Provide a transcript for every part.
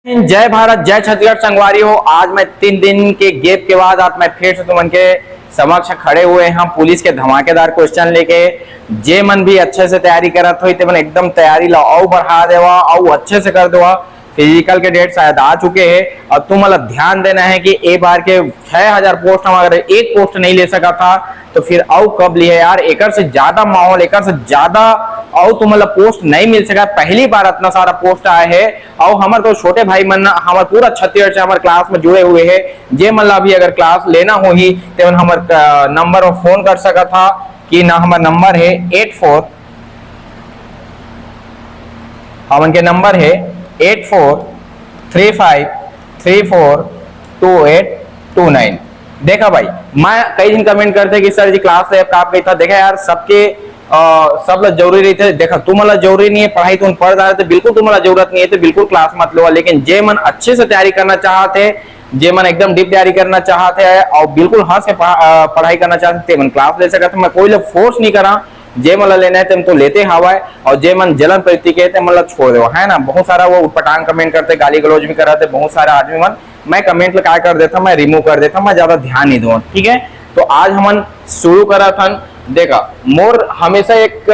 जय भारत जय छत्तीसगढ़ संगवारी हो। आज मैं 3 दिन के गैप के बाद आज मैं फिर से तुमन के समक्ष खड़े हुए हैं पुलिस के धमाकेदार क्वेश्चन लेके। जे मन भी अच्छे से तैयारी करत हो ते मन एकदम तैयारी ला और बढ़ा देवा और अच्छे से कर देवा। फिजिकल के डेट शायद आ चुके हैं और तुम मतलब ध्यान देना है कि एक बार के 6000 पोस्ट हम अगर एक पोस्ट नहीं ले सका था तो फिर और कब लिए यार। एक से ज्यादा माहौल एक से ज्यादा और तुम मतलब पोस्ट नहीं मिल सका। पहली बार इतना सारा पोस्ट आए है और हमारे तो छोटे भाई मन हमारे पूरा छत्तीसगढ़ से हमारे क्लास में जुड़े हुए हैं। जे मतलब अभी अगर क्लास लेना हो ही तो हमारे नंबर में फोन कर सका था कि ना हमारा नंबर है 84 हमन के नंबर है 8435342829। देखा भाई मैं कई दिन कमेंट करते कि सर जी क्लास ले आप कही था। देखा यार सबके सब लोग जरूरी नहीं थे। देखा तुम वाला जरूरी नहीं है पढ़ाई तुम पढ़ रहे थे बिल्कुल तुम वाला जरूरत नहीं है तो बिल्कुल क्लास मत लो। लेकिन जे मन अच्छे से तैयारी करना चाहते जे मन एकदम डीप तैयारी करना चाहते हैं और बिल्कुल हंस के पढ़ाई करना चाहते मन क्लास ले सकते। मैं कोई लोग फोर्स नहीं करा। जे मन लेना है तुम तो लेते हवा है और जे मन जलन प्रवृत्ति के मतलब छोड़ दो है ना। बहुत सारा वो उटपटांग कमेंट करते गाली गलौज भी कराते बहुत सारे आदमी मन। मैं कमेंट क्या कर देता मैं रिमूव कर देता मैं ज्यादा ध्यान नहीं दूँ। ठीक है तो आज हम शुरू करा था। देखा मोर हमेशा एक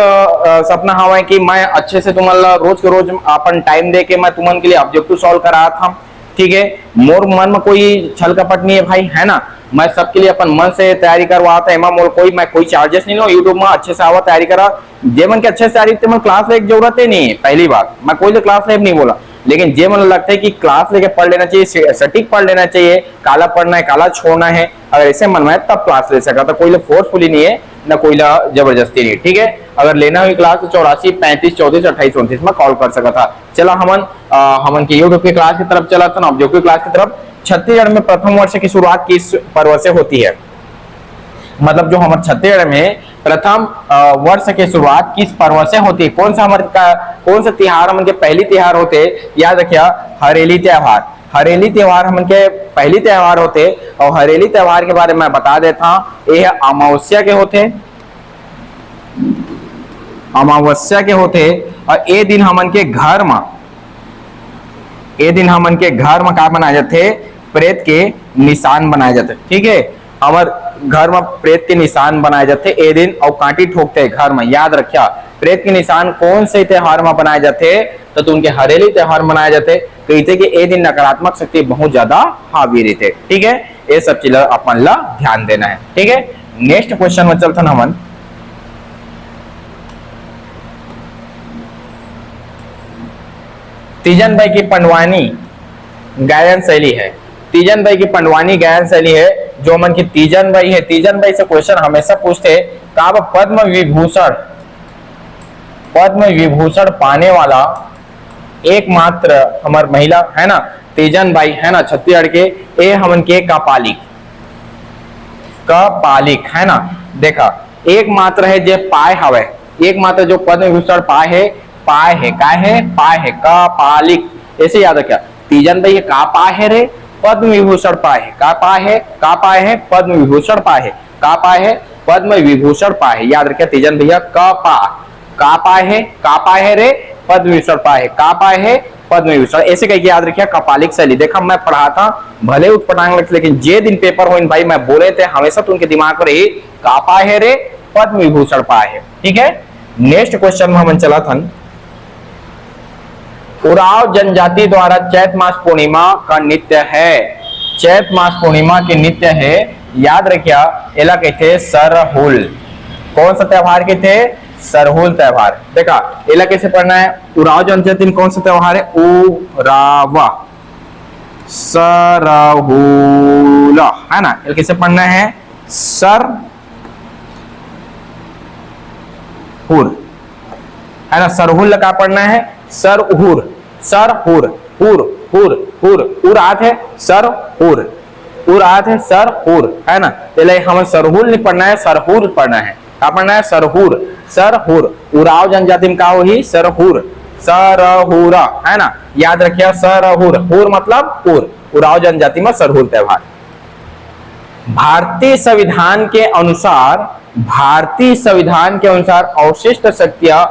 सपना हवा है कि मैं अच्छे से तुम्हारा रोज के रोज अपन टाइम दे के मैं तुमन के लिए ऑब्जेक्टिव सॉल्व करा था। ठीक है मोर मन में कोई छल कपट नहीं है भाई है ना। मैं सबके लिए अपन मन से तैयारी करवाता है मोर कोई चार्जेस नहीं लो। यूट्यूब में अच्छे से आवा तैयारी करा जे मन के अच्छे से तैयारी तो क्लास लेके जरूरत ही नहीं है। पहली बात मैं कोई तो क्लास लेके नहीं बोला लेकिन जे मन लगता है कि क्लास लेके पढ़ लेना चाहिए सटीक पढ़ लेना चाहिए। काला पढ़ना है काला छोड़ना है अगर ऐसे मन में तब क्लास ले सका तो कोई फोर्सफुली नहीं है ना कोई जबरदस्ती नहीं। ठीक है अगर लेना हुई क्लास तो 84 35 34 28 29 में कॉल कर सका था। चला हमन के यूट्यूब की क्लास की तरफ चला था ऑब्जेक्टिव क्लास की तरफ। छत्तीसगढ़ में प्रथम वर्ष की शुरुआत किस पर्व से होती है। मतलब जो हमारे छत्तीसगढ़ में प्रथम वर्ष की शुरुआत किस पर्व से होती है। कौन सा त्योहार हमन के पहली त्योहार होते याद रखिया हरेली त्योहार। हरेली त्योहार हमन के पहली त्योहार होते और हरेली त्योहार के बारे में बता देता यह अमावस्या के होते और ये दिन हमन के घर में का बनाए जाते प्रेत के निशान बनाए जाते। ठीक है हमार घर में प्रेत के निशान बनाए जाते ए दिन और कांटी ठोकते घर में। याद रखिया प्रेत के निशान कौन से त्योहार में बनाए जाते तो उनके हरेली त्योहार मनाए जाते। कहते कि ए दिन नकारात्मक शक्ति बहुत ज्यादा हावी रहते। ठीक है ये सब चीज अपन ला ध्यान देना है। ठीक है नेक्स्ट क्वेश्चन में चलते हमन। तीजन भाई की पंडवानी गायन शैली है। तीजन भाई की पंडवानी गायन शैली है जो मन की तीजन भाई है। तीजन भाई से क्वेश्चन हमेशा पूछते का पद्म विभूषण पाने वाला एकमात्र हमार महिला है ना तीजन बाई है ना छत्तीसगढ़ के ए हमन के कपालिक है ना। देखा एकमात्र है जे पाए हवे एकमात्र जो पद्म विभूषण पाए है कपालिक ऐसे याद रखिया। तीजन भाई का पाए है रे पद्म विभूषण पाए है का पाए है पद्म विभूषण पाए है का पाए है पद्म विभूषण पाए। याद रखिया तीजन भैया का पाए है रे पद्म विभूषण पाए का पाए है पद्म विभूषण ऐसे कह के याद रखिया कपालिक शैली। देखा मैं पढ़ाता भले उत्पटांग लेकिन जे दिन पेपर हो भाई मैं बोले थे हमेशा तो उनके दिमाग पर ही का पाए है रे पद्म विभूषण पाए है। ठीक है नेक्स्ट क्वेश्चन में हम चला था। उराव जनजाति द्वारा चैत मास पूर्णिमा का नृत्य है। चैत मास पूर्णिमा के नृत्य है याद रखिया एला कहते सरहुल। कौन सा त्योहार के थे सरहुल त्योहार। देखा एला कैसे पढ़ना है उराव जनजाति में कौन सा त्योहार है उरावा सरहुल है ना। एला कैसे पढ़ना है सरहुर है ना। सरहुल का पढ़ना है सरहुर उरात है सरहुर है ना। पहले हमें सरहुल नहीं पढ़ना है सरहुर पढ़ना है। क्या पढ़ना है सरहुर उराव जनजाति में का वही सरहुरा है ना। याद रखिए सरहुर मतलब उराव जनजाति में सरहुर त्योहार। भारतीय संविधान के अनुसार अवशिष्ट शक्तियां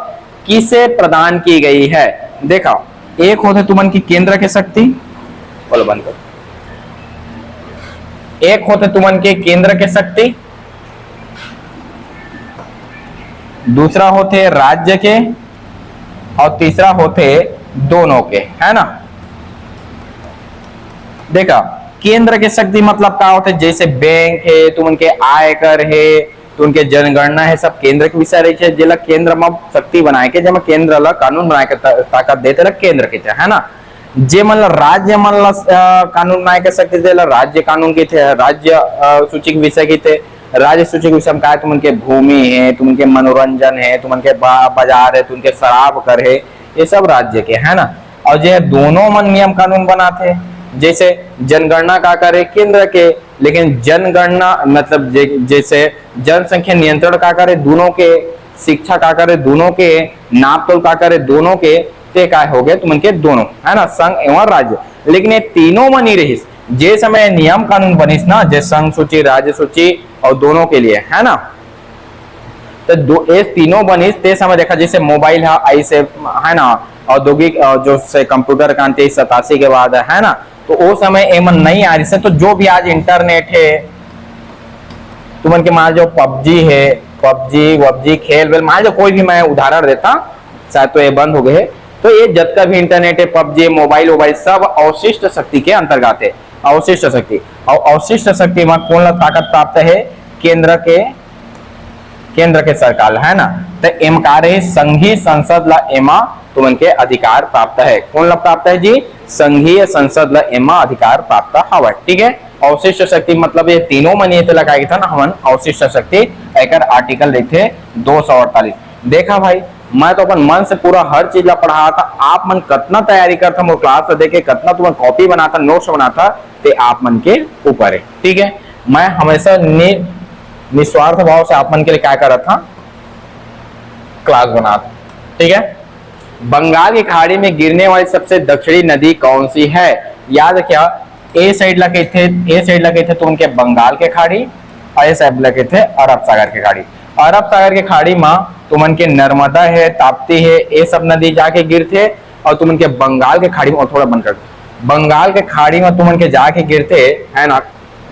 किसे प्रदान की गई है। देखा एक होते तुमन की केंद्र के शक्ति बोलो बंद करो। एक होते तुमन के केंद्र के शक्ति, दूसरा होते राज्य के, और तीसरा होते दोनों के, है ना। देखा केंद्र के शक्ति मतलब क्या होते, जैसे बैंक है, तुम उनके आयकर है, तो उनके जनगणना है, सब केंद्र के विषय रही है। जेला केंद्र में शक्ति बनाए के, जब केंद्र ला कानून बनाए के ताकत देते ला केंद्र के, है ना। जे मतलब राज्य मतलब कानून बनाए के शक्ति देला राज्य कानून के थे, राज्य सूचिक विषय के थे। राज्य सूचिक विषय में क्या है, तुम उनके भूमि है, तुम उनके मनोरंजन है, तुम उनके बाजार है, तुम उनके शराब कर है, ये सब राज्य के, है ना। और जो दोनों मन नियम कानून बनाते, जैसे जनगणना का करे केंद्र के, लेकिन जनगणना मतलब जैसे जनसंख्या नियंत्रण का करे दोनों के, शिक्षा का करे दोनों के, नापतोल का करे दोनों के, ते का हो गए तुम उनके दोनों, है ना, संघ एवं राज्य। लेकिन ये तीनों में नहीं रही, जे समय नियम कानून बनिस ना, जैसे संघ सूची, राज्य सूची और दोनों के लिए, है ना। तो ये तीनों बनिस ते समय देखा, जैसे मोबाइल है ऐसे, है ना, औद्योगिक जो से कंप्यूटर क्रांति 87 के बाद है ना, तो वो समय एमन नहीं आ रही से। तो जो भी आज इंटरनेट है, तुमन के मान जो पबजी है, पबजी खेल वेल, मान जो कोई भी मैं उदाहरण देता, शायद तो ये बंद हो गए। तो ये जब का भी इंटरनेट है, पबजी, मोबाइल सब अवशिष्ट शक्ति के अंतर्गत है। अवशिष्ट शक्ति, और अवशिष्ट शक्ति में कौन ताकत प्राप्त है, केंद्र के सरकार, है ना। तो एम कार्य संघीय संसद ला एमा तुमन के अधिकार प्राप्त है। कौन ला प्राप्त है जी, संघीय संसद ला एमा अधिकार प्राप्त हवा, ठीक है। अवशिष्ट शक्ति मतलब ये तीनों मनी लगाई था ना हमन, अवशिष्ट शक्ति एक आर्टिकल लिखे 248। देखा भाई, मैं तो अपन मन से पूरा हर चीज ला पढ़ा था, आप मन कितना तैयारी करता, मोर क्लास देखे कितना तुम कॉपी बनाता, नोट्स बनाता, ते आप मन के ऊपर है, ठीक है। मैं हमेशा निस्वार्थ भाव से आप मन के लिए क्या कर रहा था, क्लास बनाता, ठीक है। बंगाल की खाड़ी में गिरने वाली सबसे दक्षिणी नदी कौन सी है, याद रखिया। ए साइड लगे थे तो उनके बंगाल के खाड़ी, और ए साइड लगे थे अरब सागर के खाड़ी। अरब सागर के खाड़ी में तुमन के नर्मदा है, ताप्ती है, ये सब नदी जाके गिरते, और तुमन के बंगाल के खाड़ी में, और थोड़ा बंद कर, बंगाल के खाड़ी में तुमन के जाके गिरते, है ना,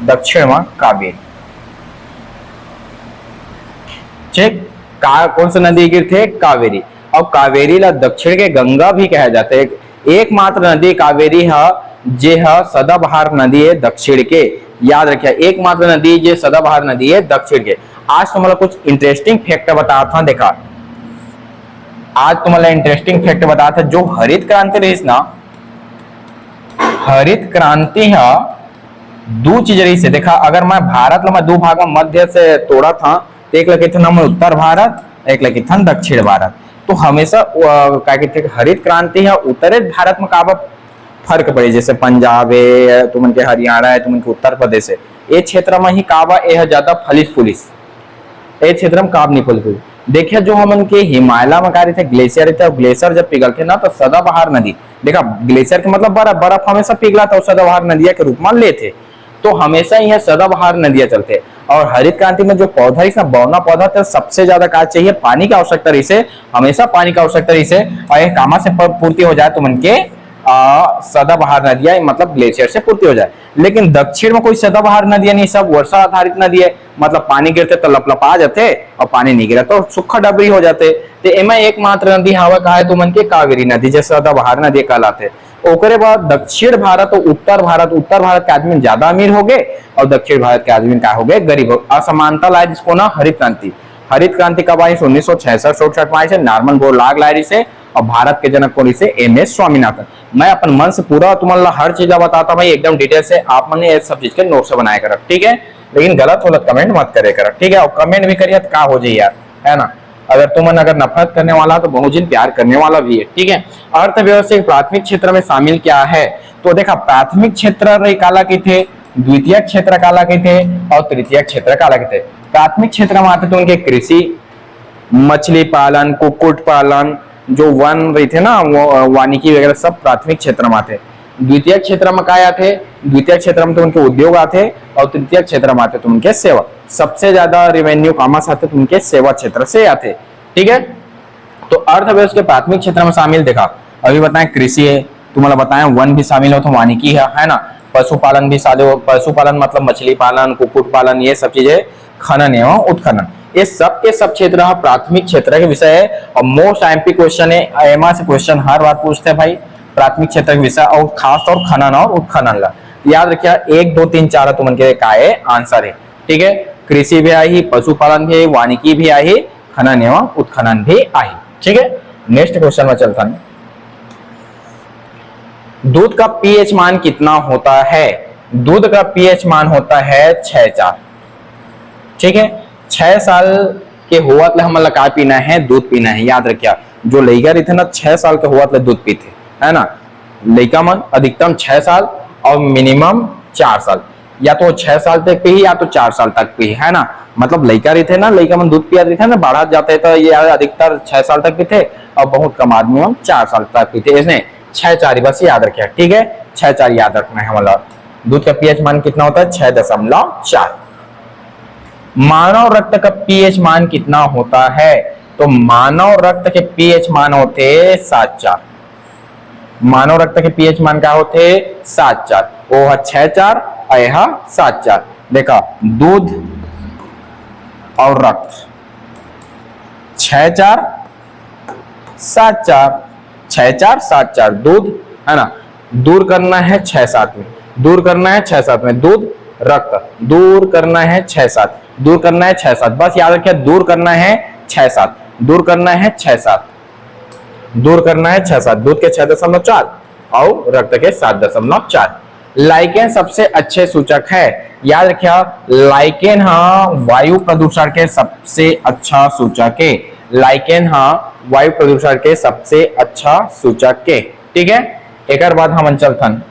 दक्षिण में कावेरी, ठीक। कौन सी नदी गिरते, कावेरी। और कावेरी ला दक्षिण के गंगा भी कहा जाता है। एकमात्र नदी कावेरी है, जे है सदाबहार नदी है दक्षिण के, याद रखिए, एकमात्र नदी जे सदाबहार नदी है दक्षिण के। आज तुम्हारा कुछ इंटरेस्टिंग फैक्ट बताता था, देखा आज तुम्हारा इंटरेस्टिंग फैक्ट बताता, जो हरित क्रांति रही ना, हरित क्रांति है दो चीज रही से। देखा, अगर मैं भारत ला मैं दो भाग में मध्य से तोड़ा था, तो एक लगे थे उत्तर भारत, एक लगे था दक्षिण भारत। तो हमेशा क्या कहते हैं, हरित क्रांति है उत्तरी भारत में काबा फर्क पड़े, जैसे पंजाब है, तुम के हरियाणा है, तुम के उत्तर प्रदेश है, ये क्षेत्र में ही काबा ये ज्यादा फलिस फुलिस, ये क्षेत्र में काब नहीं फुल। देखिए जो हम उनके हिमालय में कार्य थे, ग्लेशियर थे, और ग्लेशियर जब पिघलते ना, तो सदाबहार नदी, देखा ग्लेशियर के मतलब बर्फ, बर्फ हमेशा पिघला था, सदाबहार नदिया के रूप में लेते, तो हमेशा यह सदाबहार नदियां चलते। और हरित क्रांति में जो पौधा है, बौना पौधा, तो सबसे ज्यादा क्या चाहिए, पानी की आवश्यकता रही से, हमेशा पानी की आवश्यकता रही से, और यह कामा से पूर्ति हो जाए तो मन के सदाबहार नदियां मतलब ग्लेशियर से पूर्ति हो जाए। लेकिन दक्षिण में कोई सदाबहार नदियां नहीं, सब वर्षा आधारित नदी है, मतलब पानी गिरते तो लपलपा जाते, और पानी नहीं गिरा तो सूखा डबरी हो जाते। तो एमा एकमात्र नदी हवा कहा है, तो मन के कावेरी नदी, जैसे सदाबहार नदी कहलाते। ओकरे बाद दक्षिण भारत और उत्तर भारत के आदमी ज्यादा अमीर हो गए, और दक्षिण भारत के आदमी क्या हो गए, गरीब हो। असमानता लाए जिसको ना हरित क्रांति कब आई, 1966-67 में आई से, नॉर्मन बोरलाग लाए से, और भारत के जनक कौन से, एम.एस. स्वामीनाथन। मैं अपन मन से पूरा तुम्हारा हर चीज बताता भाई, एकदम डिटेल से, आप मैंने ये सब चीज के नोट से बनाया कर, ठीक है। लेकिन गलत कमेंट मत करे कर, ठीक है। और कमेंट भी करिए तो क्या हो जाए यार, है ना। अगर तुमन अगर नफरत करने वाला तो बहुजन प्यार करने वाला भी है, ठीक है। अर्थव्यवस्था प्राथमिक क्षेत्र में शामिल क्या है, तो देखा प्राथमिक क्षेत्र काला के थे, द्वितीय क्षेत्र काला के थे, और तृतीय क्षेत्र काला के थे। प्राथमिक क्षेत्र में आते थे उनके कृषि, मछली पालन, कुक्कुट पालन, जो वन रही थे ना, वो वानिकी वगैरह सब प्राथमिक क्षेत्र में आते। द्वितीय क्षेत्र में क्या आते, द्वितीय क्षेत्र में तो उनके उद्योग आते, और तृतीय क्षेत्र में आते तो उनके सेवा। सबसे ज्यादा रेवेन्यू कामर्स आते तो उनके सेवा क्षेत्र से आते, ठीक है। तो अर्थव्यवस्था के प्राथमिक क्षेत्र में शामिल देखा, अभी बताएं कृषि है, तुम्हारा बताया वन भी शामिल हो तो वानिकी है ना। पशुपालन भी शामिल हो, पशुपालन मतलब मछली पालन, कुक्कुट पालन, ये सब चीजें खनन एवं उत्खनन, ये सब के सब क्षेत्र प्राथमिक क्षेत्र के विषय है। और मोस्ट आईएमपी क्वेश्चन है, एमा से क्वेश्चन हर बार पूछते हैं भाई प्राथमिक क्षेत्र के विषय, और खास तौर खनन और उत्खनन ला याद रखिए। 1 2 3 4 तुमन के का है आंसर है, ठीक है। कृषि भी आई, पशुपालन भी आई, वानिकी भी आई, खनन एवं उत्खनन भी आई, ठीक है। नेक्स्ट क्वेश्चन में चलता है, दूध का पीएच मान कितना होता है? दूध का पीएच मान होता है 6-4, ठीक है। 6 साल के हुआ हम का पीना है, दूध पीना है, याद रखिए। जो लड़का रहते ना 6 साल के हुआ दूध पीते है ना, लड़का मन अधिकतम 6 साल और मिनिमम 4 साल, या तो 6 साल तक पी या तो 4 साल तक पी, है ना। मतलब लड़का रहते ना, लड़का मन दूध पिया रहते ना, बढ़ा जाते तो ये अधिकतर 6 साल तक पीते और बहुत कम आदमी हम 4 साल तक पीते, इसने 6-4 बस याद रखिए, ठीक है। 6-4 याद रखना है हमारा। दूध का पीएच मान कितना होता है? 6.4। मानव रक्त का पीएच मान कितना होता है? तो मानव रक्त के पीएच मान होते 7-4। मानव रक्त के पीएच मान क्या होते? 7-4। वो है 6-4 और यह 7-4। देखा, दूध और रक्त 6-4 7-4, 6-4 7-4, दूध है ना, दूर करना है 6-7 में, दूर करना है 6-7 में, दूध रक्त दूर करना है 6-7, दूर करना है 6-7, बस याद रखिए दूर करना है 6-7, दूर करना है 6-7, दूर करना है 6-7, दूध के 6.4 और रक्त के 7.4। लाइकेन सबसे अच्छे सूचक है, याद रखिए लाइकेन हाँ वायु प्रदूषण के सबसे अच्छा सूचक है, लाइकेन हाँ वायु प्रदूषण के सबसे अच्छा सूचक के, ठीक है। एक बाद हम चलथन,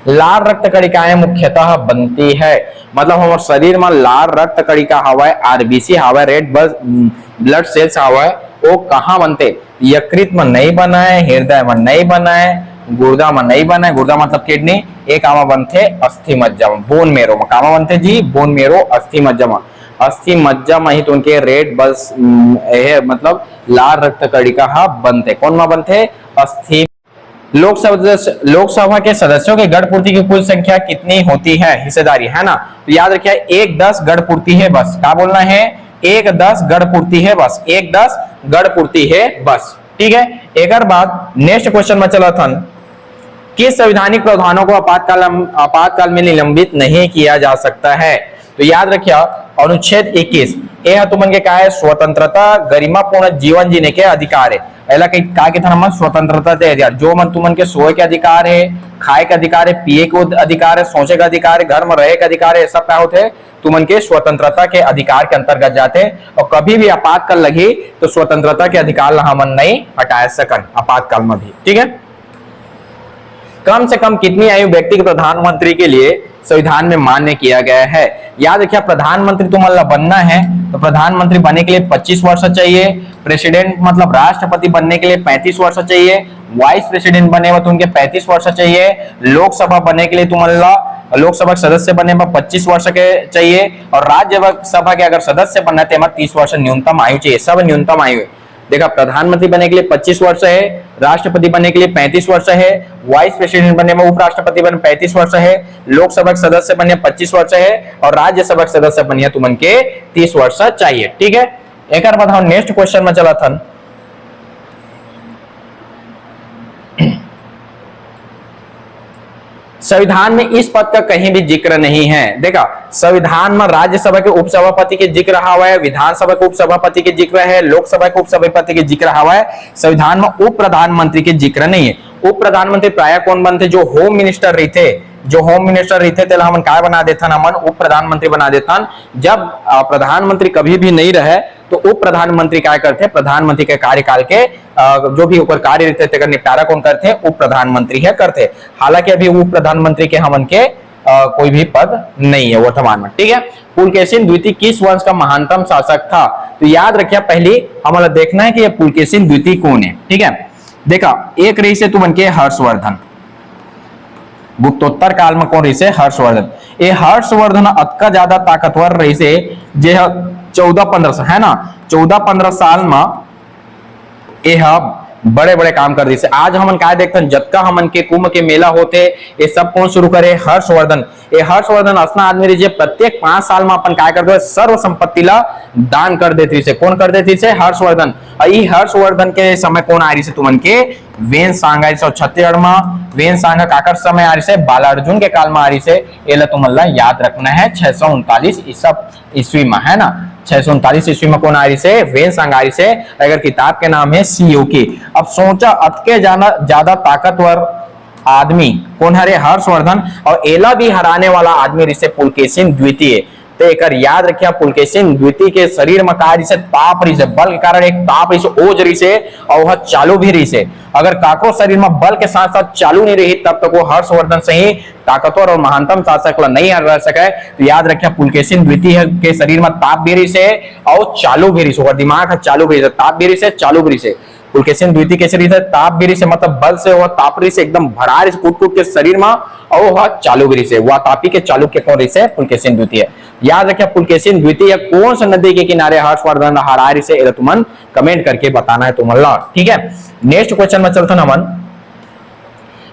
लाल रक्त कणिकाएं मुख्यतः बनती है, मतलब हमारे शरीर में लाल रक्त कणिका हवा, आरबीसी हवा, रेड ब्लड सेल्स हवा, वो कहाँ बनते? यकृत में नहीं बना है, हृदय में नहीं बना है, गुर्दा में नहीं बना है, गुर्दा मतलब किडनी, एक आमा बनते अस्थि मज्जा में, बोन मेरो में, कामा बनते जी बोन मेरो अस्थि मज्जा में, अस्थि मज्जा में ही तो उनके रेड बस मतलब लाल रक्त कणिका बनते, कौन में बनते? अस्थि। लोकसभा के सदस्यों के गढ़ पूर्ति की कुल संख्या कितनी होती है? हिस्सेदारी है ना, तो याद रखिए 1-10 गढ़ पूर्ति है बस, क्या बोलना है? 1-10 गढ़ पूर्ति है बस, 1-10 गढ़ पूर्ति है बस, ठीक है। एक बाद नेक्स्ट क्वेश्चन में चला था, किस संवैधानिक प्रावधानों को आपातकाल में निलंबित नहीं किया जा सकता है? तो याद रखिए अनुच्छेद 21, यह तुमन के क्या है? स्वतंत्रता गरिमापूर्ण जीवन जीने के अधिकार है। पहला का के था स्वतंत्रता दे दिया, जो मन तुमन के सोए के अधिकार है, खाए के अधिकार है, पिए के अधिकार है, सोचे का अधिकार है, घर में रहे के अधिकार है, सब क्या होते? तुमन के स्वतंत्रता के अधिकार के अंतर्गत जाते। और कभी भी आपातकाल लगी तो स्वतंत्रता के अधिकार हमन नहीं हटा सकन आपातकाल में भी, ठीक है। कम से कम कितनी आयु व्यक्ति के प्रधानमंत्री के लिए संविधान में मान्य किया गया है? याद रखिए प्रधानमंत्री तुम्हारा बनना है तो प्रधानमंत्री बनने के लिए 25 वर्ष चाहिए, प्रेसिडेंट मतलब राष्ट्रपति बनने के लिए 35 वर्ष चाहिए, वाइस प्रेसिडेंट बने तो उनके 35 वर्ष चाहिए, लोकसभा बनने के लिए तुम्हारा लोकसभा सदस्य बनने में 25 वर्ष के चाहिए, और राज्यसभा के अगर सदस्य बनना है तो 30 वर्ष न्यूनतम आयु चाहिए, सब न्यूनतम आयु है। देखा, प्रधानमंत्री बनने के लिए 25 वर्ष है, राष्ट्रपति बनने के लिए 35 वर्ष है, वाइस प्रेसिडेंट बनने में उपराष्ट्रपति बनने 35 वर्ष है, लोकसभा सदस्य बनने 25 वर्ष है, और राज्यसभा सदस्य बनने तुमन के 30 वर्ष चाहिए, ठीक है। एक बाद हम नेक्स्ट क्वेश्चन में चला था, संविधान में इस पद का कहीं भी जिक्र नहीं है। देखा, संविधान में राज्यसभा के उपसभापति के जिक्र हुआ है, विधानसभा के उपसभापति के जिक्र है, लोकसभा के उपसभापति के जिक्र हुआ है, संविधान में उप प्रधानमंत्री के जिक्र नहीं है। उप प्रधानमंत्री प्राय कौन बनते? जो होम मिनिस्टर रहते, जो होम मिनिस्टर रहते थे हम क्या बना देता, हमन उप प्रधानमंत्री बना देता। जब प्रधानमंत्री कभी भी नहीं रहे तो उप प्रधानमंत्री क्या करते? प्रधानमंत्री के कार्यकाल के जो भी ऊपर कार्य रहते निपटारा कौन करते? उप प्रधानमंत्री है करते। हालांकि अभी उप प्रधानमंत्री के हमन के कोई भी पद नहीं है वर्तमान में, ठीक है। पुलकेशिन द्वितीय किस वंश का महानतम शासक था? तो याद रखिए पहले हमारा देखना है कि ये पुलकेशिन द्वितीय कौन है, ठीक है। देखा, एक रही से तुमन के हर्षवर्धन, गुप्तोत्तर काल में कौन रही से? हर्षवर्धन। ये हर्षवर्धन अतका ज्यादा ताकतवर रही से जे 14-15 है ना, 14-15 साल में यह बड़े बड़े काम कर दी से। आज हमन काय देखते हैं, जतका हमन के कुंभ के मेला होते ये सब कौन शुरू करे, हर्षवर्धन। ये हर्षवर्धन असना आदमी रही प्रत्येक 5 साल में अपन काय करते सर्व संपत्ति ला दान कर देती से। कौन कर देती से, हर्षवर्धन। हर्षवर्धन के समय कौन आ रही से तुमन के, वेनसांग आ रही से। छत्तीसगढ़ में वेनसांग काकर समय आ रही से, बालार्जुन के काल में आ रही से। ये तुमन ला याद रखना है 639 ईस्वी में, है ना। 639 ईस्वी में कौन आ रही से, वेनसांग आ रही से। अगर किताब के नाम है सियोकी। अब सोचा अतके ज्यादा ताकतवर आदमी कौन हरे, हर्षवर्धन। और एला भी हराने वाला आदमी रिसे पुलकेशिन द्वितीय। तो एक याद रखिए, पुलकेशिन द्वितीय के शरीर में का रिसे, ताप रही से, बल के कारण एक ताप रही से, ओज रही से, और वह चालू भी रही से। अगर काको शरीर में बल के साथ साथ चालू नहीं रही तब तक वो हर्षवर्धन से ही ताकतवर और महानतम शासक नहीं रह सके। तो याद रखिए पुलकेशिन द्वितीय के शरीर में ताप भी रही से और चालू भी रही से। दिमाग चालू भी रही से, ताप भी रही से, चालू भी रही से। पुलकेशिन द्वितीय के शरीर से ताप भी रही से, मतलब बल से वह ताप रही से, एकदम भरा रही से कूट कूट के शरीर में, और वह चालू भी रही से। वह तापी के चालू के कौन रही से, पुलकेशिन द्वितीय। याद रखिए पुलकेशिन द्वितीय कौन सा नदी के किनारे हर्षवर्धन हरा रही से, तुमन कमेंट करके बताना है तुमन। ठीक है, नेक्स्ट क्वेश्चन में चलते नमन।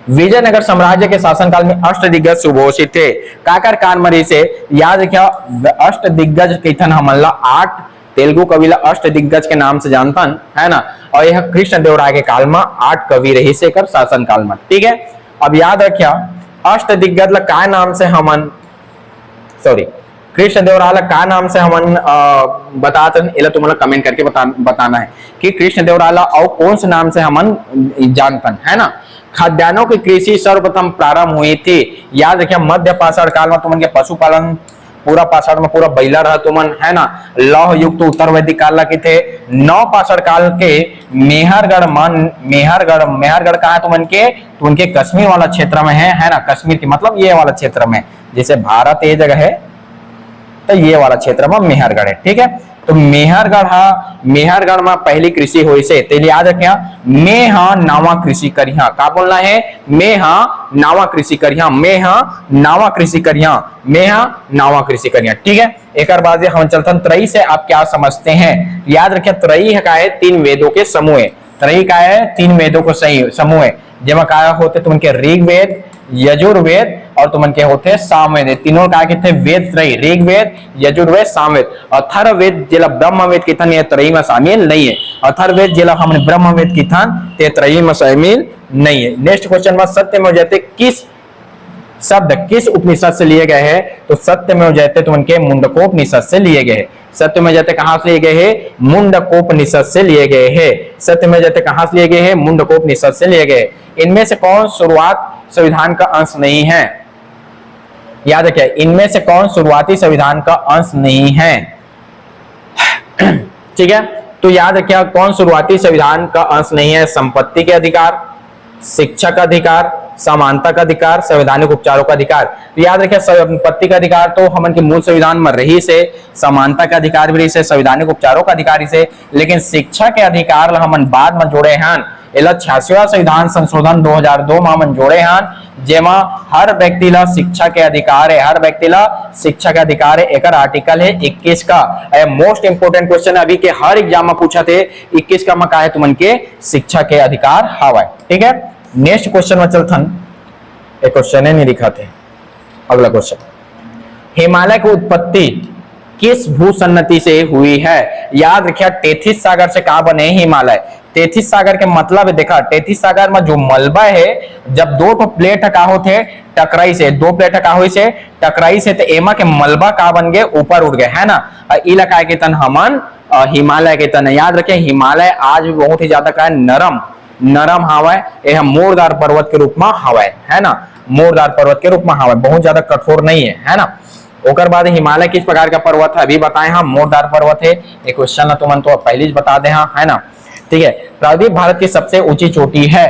विजयनगर साम्राज्य के शासनकाल में अष्टदिग्गज सुघोषित थे, काकर कान मरी से। याद रखिए अष्टदिग्गज कैथन हमला 8 तेलुगु कविला अष्टदिग्गज के नाम से जानतन, है ना। और यह कृष्णदेवराय के काल में 8 कवि रही से कर शासन काल में। ठीक है, अब याद रखिया अष्टदिग्गज ला काय नाम से हमन, सॉरी कृष्णदेवराय ला का नाम से हमन बताते, इला तुम्हारा कमेंट करके बताना है कि कृष्णदेवराय ला और कौन से नाम से हमन जानतन, है ना। खाद्यान्नों की कृषि सर्वप्रथम प्रारंभ हुई थी। याद रखिए मध्य पाषाण काल में तुमन के पशुपालन पूरा पाषाण में पूरा बैला रहा तुमन, है ना। लौह युग तो उत्तर वैदिक काल के थे। नौ पाषाण काल के मेहरगढ़ कहा तुमन के, तो उनके कश्मीर वाला क्षेत्र में है ना। कश्मीर की मतलब ये वाला क्षेत्र में, जैसे भारत ये जगह है तो ये वाला क्षेत्र में मेहरगढ़ है। ठीक है, तो मेहरगढ़ में पहली कृषि हुई से। तो याद रखिया मैं हाँ नावा कृषि करिया, का बोलना है, मैं हाँ नावा कृषि करिया, मैं हाँ नावा कृषि करिया, मैं हाँ नावा कृषि करिया। ठीक है, एक बाद हम चलते हैं त्रयी से आप क्या समझते हैं। याद रखिए त्रयी का है 3 वेदों के समूह। त्रयी का है 3 वेदों को समूह है, जिसमें क्या होते तुमके ऋग्वेद, यजुर्वेद और तुमन के होते सामवेद। तीनों का कहते हैं वेद त्रयी, ऋग्वेद, यजुर्वेद, सामवेद। अथर्ववेद जिला ब्रह्मवेद किथन ये त्रयी में शामिल नहीं है। अथर्ववेद जिला हमने ब्रह्मवेद किथन ते त्रयी में शामिल नहीं है। नेक्स्ट क्वेश्चन में सत्यमेव जयते किस शब्द किस उपनिषद से लिए गए हैं, तो सत्यमेव जयते तुमन के मुंडकोपनिषद से लिए गए हैं। सत्यमेव जयते कहां से लिए गए हैं, मुंडकोपनिषद से लिए गए हैं। सत्यमेव जयते कहां से लिए गए हैं, मुंडकोपनिषद से लिए गए। इनमें से कौन शुरुआत संविधान का अंश नहीं है। याद रखिए इनमें से कौन शुरुआती संविधान का अंश नहीं है। ठीक है, तो याद रखिए कौन शुरुआती संविधान का अंश नहीं है। संपत्ति के अधिकार, शिक्षा का अधिकार, समानता का अधिकार, संवैधानिक उपचारों का अधिकार। तो याद रखिए संपत्ति का अधिकार तो हमन के मूल संविधान में रही से, समानता का अधिकार भी रही से, संवैधानिक उपचारों का अधिकार से, लेकिन शिक्षा के अधिकार हमन बाद में जोड़े हैं। 86वां संविधान संशोधन 2002 में हमन जोड़े हैं, जेमा हर व्यक्ति ला शिक्षा के अधिकार है, हर व्यक्ति ला शिक्षा के अधिकार है। एक आर्टिकल है 21 का। मोस्ट इंपोर्टेंट क्वेश्चन अभी के हर एग्जाम में पूछा थे 21 का में का है तुमन के शिक्षा के अधिकार हवाए। ठीक है, नेक्स्ट क्वेश्चन में चलथन। एक क्वेश्चन है नहीं दिखा थे, अगला क्वेश्चन, हिमालय की उत्पत्ति किस भूसन्नति से हुई है। याद रखिए टेथिस सागर से कहा बने हिमालय। टेथिस सागर के मतलब देखा, टेथिस सागर में जो मलबा है, जब दो तो प्लेट का होते टकराई से, दो प्लेट का हुई से टकराई से, तो एमा के मलबा का बन गए ऊपर उठ गए, है ना। इलाका के तन हमन हिमालय के तन। याद रखें हिमालय आज भी बहुत ही ज्यादा का नरम हवाए, यह मोरदार पर्वत के रूप में हवाए, है ना। मोरदार पर्वत के रूप में हवाए, बहुत ज्यादा कठोर नहीं है ना। ओकर बाद हिमालय किस प्रकार का पर्वत है अभी बताए हम, मोरदार पर्वत है। एक क्वेश्चन तुमन तो पहले ही बता दे, है ना। ठीक है, प्रायद्वीप भारत की सबसे ऊंची चोटी है।